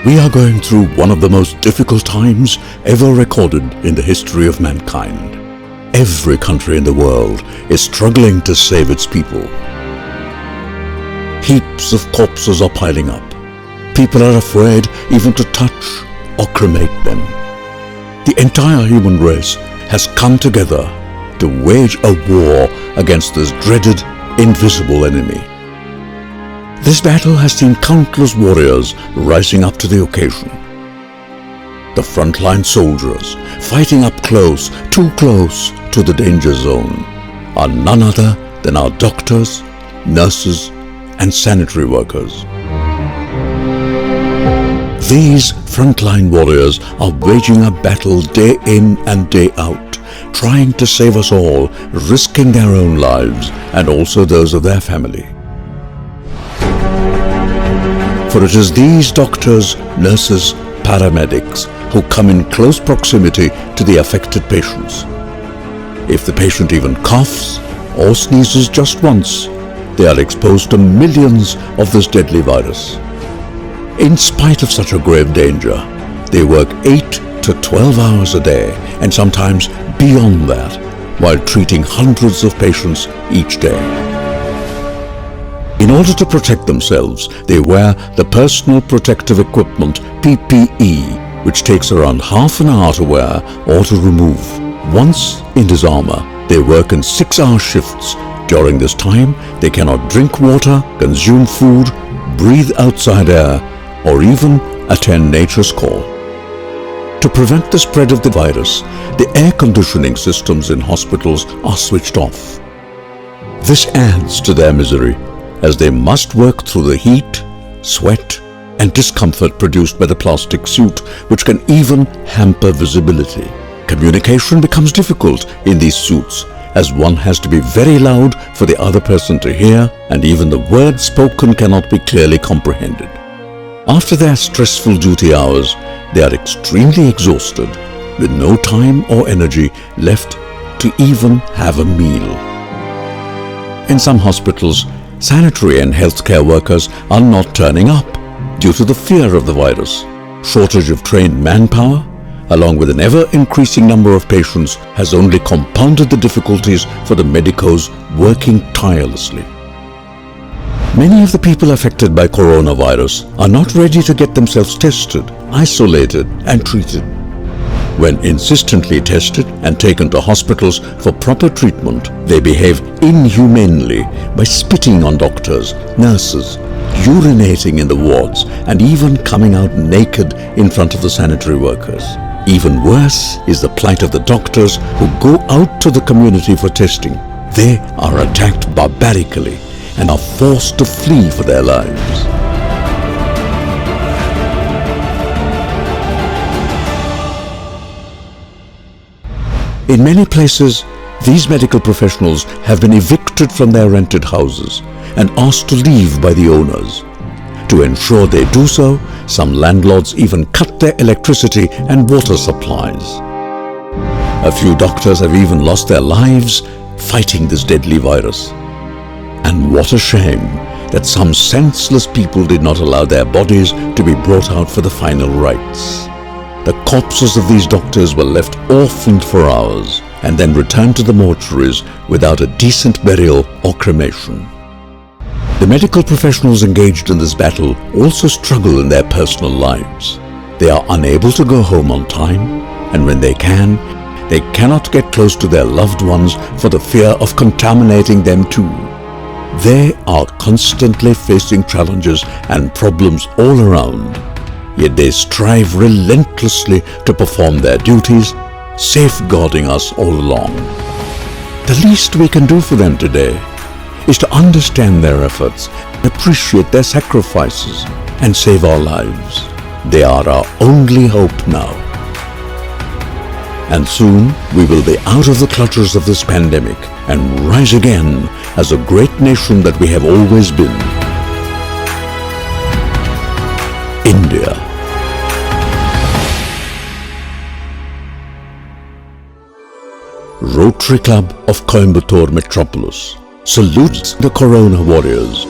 We are going through one of the most difficult times ever recorded in the history of mankind. Every country in the world is struggling to save its people. Heaps of corpses are piling up. People are afraid even to touch or cremate them. The entire human race has come together to wage a war against this dreaded, invisible enemy. This battle has seen countless warriors rising up to the occasion. The frontline soldiers, fighting up close, too close to the danger zone, are none other than our doctors, nurses, and sanitary workers. These frontline warriors are waging a battle day in and day out, trying to save us all, risking their own lives and also those of their family. For it is these doctors, nurses, paramedics who come in close proximity to the affected patients. If the patient even coughs or sneezes just once, they are exposed to millions of this deadly virus. In spite of such a grave danger, they work 8 to 12 hours a day and sometimes beyond that while treating hundreds of patients each day. In order to protect themselves, they wear the personal protective equipment PPE, which takes around half an hour to wear or to remove. Once in this armor, they work in 6-hour shifts. During this time, they cannot drink water, consume food, breathe outside air, or even attend nature's call. To prevent the spread of the virus, the air conditioning systems in hospitals are switched off. This adds to their misery, as they must work through the heat, sweat, and discomfort produced by the plastic suit, which can even hamper visibility. Communication becomes difficult in these suits, as one has to be very loud for the other person to hear, and even the words spoken cannot be clearly comprehended. After their stressful duty hours, they are extremely exhausted, with no time or energy left to even have a meal. In some hospitals, sanitary and healthcare workers are not turning up due to the fear of the virus. Shortage of trained manpower, along with an ever-increasing number of patients, has only compounded the difficulties for the medicos working tirelessly. Many of the people affected by coronavirus are not ready to get themselves tested, isolated, and treated. When insistently tested and taken to hospitals for proper treatment, they behave inhumanely by spitting on doctors, nurses, urinating in the wards, and even coming out naked in front of the sanitary workers. Even worse is the plight of the doctors who go out to the community for testing. They are attacked barbarically and are forced to flee for their lives. In many places, these medical professionals have been evicted from their rented houses and asked to leave by the owners. To ensure they do so, some landlords even cut their electricity and water supplies. A few doctors have even lost their lives fighting this deadly virus. And what a shame that some senseless people did not allow their bodies to be brought out for the final rites. The corpses of these doctors were left orphaned for hours and then returned to the mortuaries without a decent burial or cremation. The medical professionals engaged in this battle also struggle in their personal lives. They are unable to go home on time, and when they can, they cannot get close to their loved ones for the fear of contaminating them too. They are constantly facing challenges and problems all around, yet they strive relentlessly to perform their duties, safeguarding us all along. The least we can do for them today is to understand their efforts, appreciate their sacrifices, and save our lives. They are our only hope now. And soon we will be out of the clutches of this pandemic and rise again as a great nation that we have always been. India. Rotary Club of Coimbatore Metropolis salutes the Corona warriors